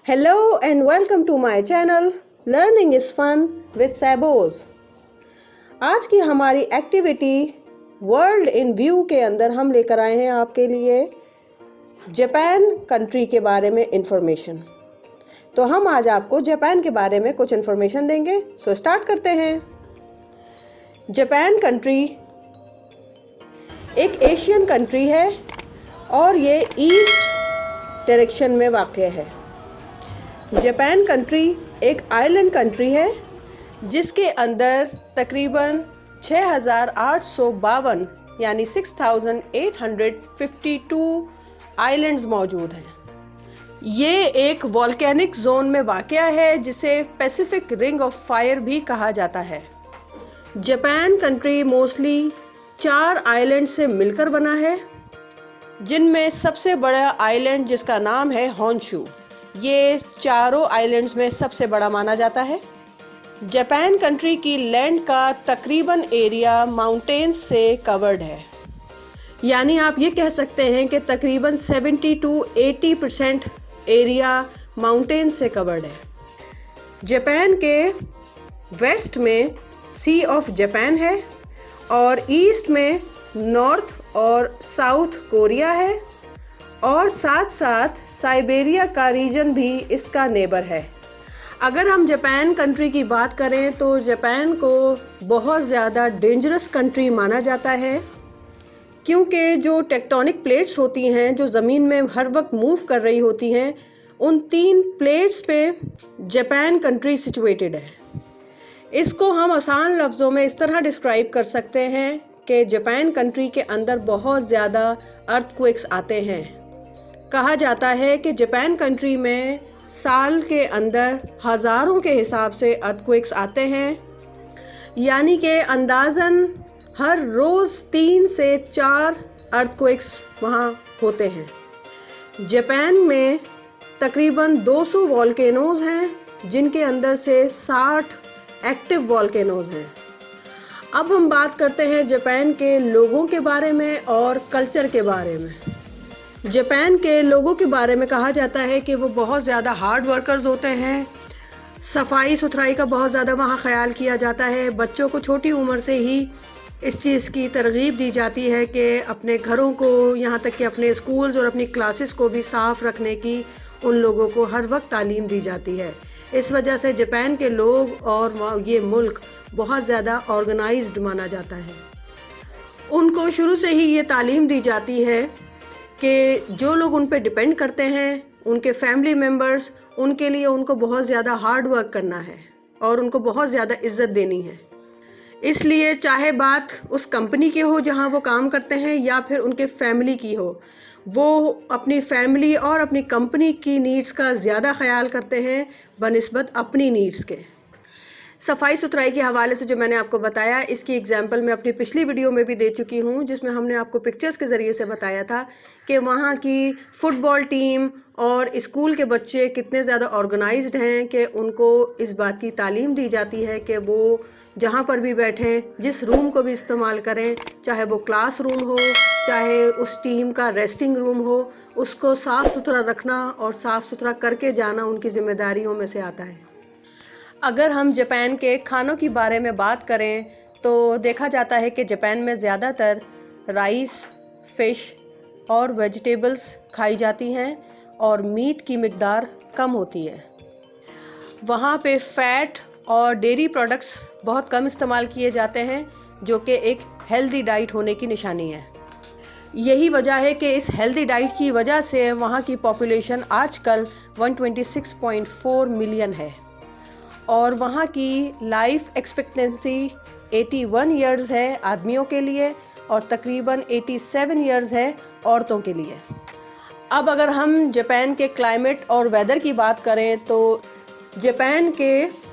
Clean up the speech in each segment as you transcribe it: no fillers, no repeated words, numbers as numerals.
Hello and welcome to my channel Learning is Fun with Sabos। आज की हमारी activity world in view के अंदर हम लेकर आए हैं आपके लिए जापान कंट्री के बारे में इंफॉर्मेशन। तो हम आज आपको जापान के बारे में कुछ इंफॉर्मेशन देंगे। सो स्टार्ट करते हैं। जापान कंट्री एक एशियन कंट्री है और ये ईस्ट डायरेक्शन में वाक़ है। जापान कंट्री एक आइलैंड कंट्री है जिसके अंदर तकरीबन 6,852 यानी 6,852 आइलैंड्स मौजूद हैं। ये एक वॉल्केनिक जोन में वाक़या है जिसे पैसिफिक रिंग ऑफ फायर भी कहा जाता है। जापान कंट्री मोस्टली 4 आइलैंड से मिलकर बना है, जिनमें सबसे बड़ा आइलैंड जिसका नाम है होन्शू, ये चारों आइलैंड्स में सबसे बड़ा माना जाता है। जापान कंट्री की लैंड का तकरीबन एरिया माउंटेन्स से कवर्ड है, यानी आप ये कह सकते हैं कि तकरीबन 70 to 80% एरिया माउंटेन्स से कवर्ड है। जापान के वेस्ट में सी ऑफ जापान है और ईस्ट में नॉर्थ और साउथ कोरिया है और साथ साथ साइबेरिया का रीजन भी इसका नेबर है। अगर हम जापान कंट्री की बात करें तो जापान को बहुत ज़्यादा डेंजरस कंट्री माना जाता है, क्योंकि जो टेक्टोनिक प्लेट्स होती हैं जो ज़मीन में हर वक्त मूव कर रही होती हैं, उन 3 प्लेट्स पे जापान कंट्री सिचुएटेड है। इसको हम आसान लफ्ज़ों में इस तरह डिस्क्राइब कर सकते हैं कि जापान कंट्री के अंदर बहुत ज़्यादा अर्थक्वेक्स आते हैं। कहा जाता है कि जापान कंट्री में साल के अंदर हज़ारों के हिसाब से अर्थक्वेक्स आते हैं, यानी कि अंदाज़न हर रोज़ 3 से 4 अर्थक्वेक्स वहाँ होते हैं। जापान में तकरीबन 200 वॉल्केनोज़ हैं, जिनके अंदर से 60 एक्टिव वॉल्केनोज़ हैं। अब हम बात करते हैं जापान के लोगों के बारे में और कल्चर के बारे में। जापान के लोगों के बारे में कहा जाता है कि वो बहुत ज़्यादा हार्ड वर्कर्स होते हैं। सफाई सुथराई का बहुत ज़्यादा वहाँ ख्याल किया जाता है। बच्चों को छोटी उम्र से ही इस चीज़ की तरगीब दी जाती है कि अपने घरों को, यहाँ तक कि अपने स्कूल्स और अपनी क्लासेस को भी साफ़ रखने की उन लोगों को हर वक्त तालीम दी जाती है। इस वजह से जापान के लोग और ये मुल्क बहुत ज़्यादा ऑर्गेनाइज्ड माना जाता है। उनको शुरू से ही ये तालीम दी जाती है कि जो लोग उन पे डिपेंड करते हैं, उनके फैमिली मेम्बर्स, उनके लिए उनको बहुत ज़्यादा हार्ड वर्क करना है और उनको बहुत ज़्यादा इज्जत देनी है। इसलिए चाहे बात उस कंपनी की हो जहां वो काम करते हैं या फिर उनके फैमिली की हो, वो अपनी फैमिली और अपनी कंपनी की नीड्स का ज़्यादा ख्याल करते हैं बनिस्बत अपनी नीड्स के। सफाई सुथराई के हवाले से जो मैंने आपको बताया, इसकी एग्जांपल मैं अपनी पिछली वीडियो में भी दे चुकी हूँ, जिसमें हमने आपको पिक्चर्स के ज़रिए से बताया था कि वहाँ की फुटबॉल टीम और स्कूल के बच्चे कितने ज़्यादा ऑर्गेनाइज्ड हैं कि उनको इस बात की तालीम दी जाती है कि वो जहाँ पर भी बैठें, जिस रूम को भी इस्तेमाल करें, चाहे वो क्लास रूम हो, चाहे उस टीम का रेस्टिंग रूम हो, उसको साफ़ सुथरा रखना और साफ़ सुथरा करके जाना उनकी ज़िम्मेदारियों में से आता है। अगर हम जापान के खानों की बारे में बात करें तो देखा जाता है कि जापान में ज़्यादातर राइस, फ़िश और वेजिटेबल्स खाई जाती हैं और मीट की मिकदार कम होती है। वहाँ पे फ़ैट और डेयरी प्रोडक्ट्स बहुत कम इस्तेमाल किए जाते हैं, जो कि एक हेल्दी डाइट होने की निशानी है। यही वजह है कि इस हेल्दी डाइट की वजह से वहाँ की पॉपुलेशन आजकल 126.4 मिलियन है और वहाँ की लाइफ एक्सपेक्टेंसी 81 इयर्स है आदमियों के लिए और तकरीबन 87 इयर्स है औरतों के लिए। अब अगर हम जापान के क्लाइमेट और वेदर की बात करें तो जापान के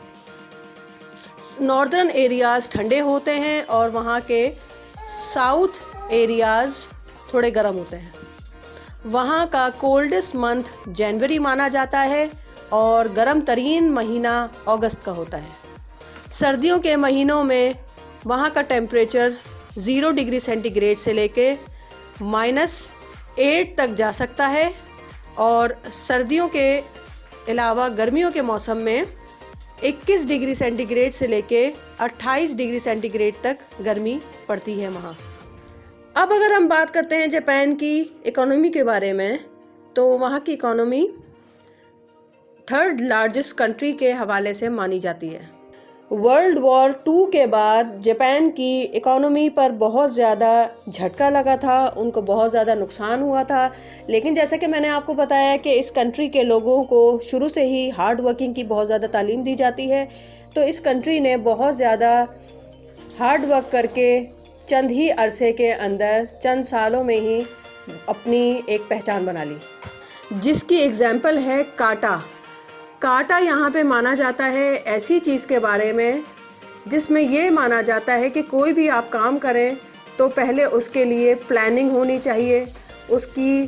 नॉर्दर्न एरियाज़ ठंडे होते हैं और वहाँ के साउथ एरियाज़ थोड़े गर्म होते हैं। वहाँ का कोल्डेस्ट मंथ जनवरी माना जाता है और गर्म तरीन महीना अगस्त का होता है। सर्दियों के महीनों में वहाँ का टेम्परेचर 0 डिग्री सेंटीग्रेड से लेके -8 तक जा सकता है और सर्दियों के अलावा गर्मियों के मौसम में 21 डिग्री सेंटीग्रेड से लेके 28 डिग्री सेंटीग्रेड तक गर्मी पड़ती है वहाँ। अब अगर हम बात करते हैं जापान की इकोनॉमी के बारे में, तो वहाँ की इकोनॉमी 3rd लार्जेस्ट कंट्री के हवाले से मानी जाती है। वर्ल्ड वॉर 2 के बाद जापान की इकोनॉमी पर बहुत ज़्यादा झटका लगा था, उनको बहुत ज़्यादा नुकसान हुआ था। लेकिन जैसे कि मैंने आपको बताया कि इस कंट्री के लोगों को शुरू से ही हार्ड वर्किंग की बहुत ज़्यादा तालीम दी जाती है, तो इस कंट्री ने बहुत ज़्यादा हार्ड वर्क करके चंद ही अरसे के अंदर, चंद सालों में ही अपनी एक पहचान बना ली, जिसकी एग्जाम्पल है काटा। काटा यहाँ पे माना जाता है ऐसी चीज़ के बारे में जिसमें ये माना जाता है कि कोई भी आप काम करें तो पहले उसके लिए प्लानिंग होनी चाहिए, उसकी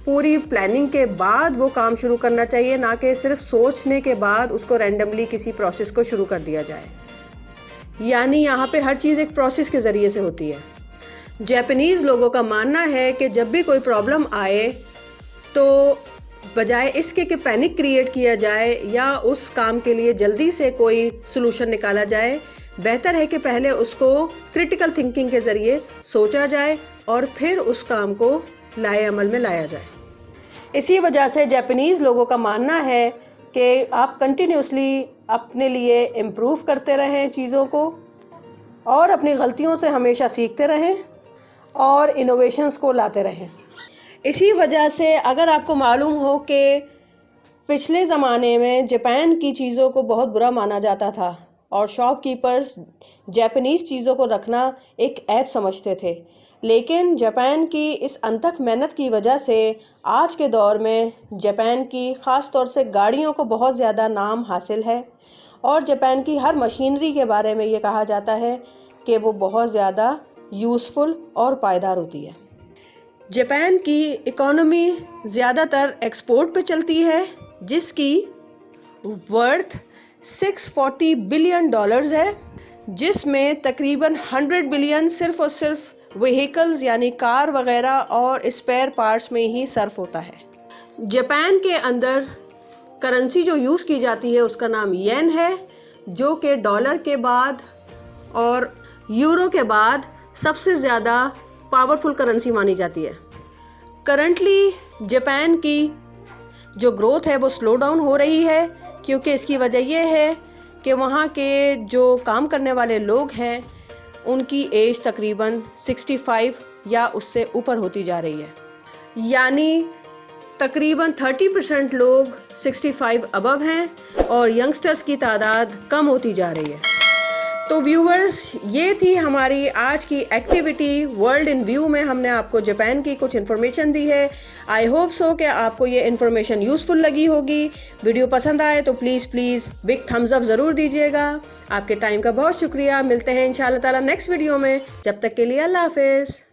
पूरी प्लानिंग के बाद वो काम शुरू करना चाहिए, ना कि सिर्फ सोचने के बाद उसको रैंडमली किसी प्रोसेस को शुरू कर दिया जाए। यानी यहाँ पे हर चीज़ एक प्रोसेस के ज़रिए से होती है। जापानीज़ लोगों का मानना है कि जब भी कोई प्रॉब्लम आए तो बजाय इसके कि पैनिक क्रिएट किया जाए या उस काम के लिए जल्दी से कोई सलूशन निकाला जाए, बेहतर है कि पहले उसको क्रिटिकल थिंकिंग के ज़रिए सोचा जाए और फिर उस काम को अमल में लाया जाए। इसी वजह से जापानीज़ लोगों का मानना है कि आप कंटिन्यूसली अपने लिए इम्प्रूव करते रहें चीज़ों को, और अपनी गलतियों से हमेशा सीखते रहें और इनोवेशंस को लाते रहें। इसी वजह से अगर आपको मालूम हो कि पिछले ज़माने में जापान की चीज़ों को बहुत बुरा माना जाता था और शॉपकीपर्स जापानीज़ चीज़ों को रखना एक ऐब समझते थे, लेकिन जापान की इस अनथक मेहनत की वजह से आज के दौर में जापान की ख़ास तौर से गाड़ियों को बहुत ज़्यादा नाम हासिल है, और जापान की हर मशीनरी के बारे में ये कहा जाता है कि वो बहुत ज़्यादा यूज़फुल और पायदार होती है। जापान की इकोनॉमी ज़्यादातर एक्सपोर्ट पे चलती है, जिसकी वर्थ $640 बिलियन है, जिसमें तकरीबन 100 बिलियन सिर्फ और सिर्फ व्हीकल्स यानी कार वगैरह और स्पेयर पार्ट्स में ही सर्फ होता है। जापान के अंदर करेंसी जो यूज़ की जाती है उसका नाम येन है, जो कि डॉलर के बाद और यूरो के बाद सबसे ज़्यादा पावरफुल करेंसी मानी जाती है। करंटली जापान की जो ग्रोथ है वो स्लो डाउन हो रही है, क्योंकि इसकी वजह यह है कि वहाँ के जो काम करने वाले लोग हैं उनकी एज तकरीबन 65 या उससे ऊपर होती जा रही है। यानी तकरीबन 30% लोग 65 अबव हैं और यंगस्टर्स की तादाद कम होती जा रही है। तो व्यूवर्स, ये थी हमारी आज की एक्टिविटी वर्ल्ड इन व्यू में। हमने आपको जापान की कुछ इन्फॉर्मेशन दी है। आई होप सो कि आपको ये इन्फॉर्मेशन यूज़फुल लगी होगी। वीडियो पसंद आए तो प्लीज़ बिग थम्स अप ज़रूर दीजिएगा। आपके टाइम का बहुत शुक्रिया। मिलते हैं इंशाल्लाह ताला नेक्स्ट वीडियो में। जब तक के लिए अल्लाह हाफिज़।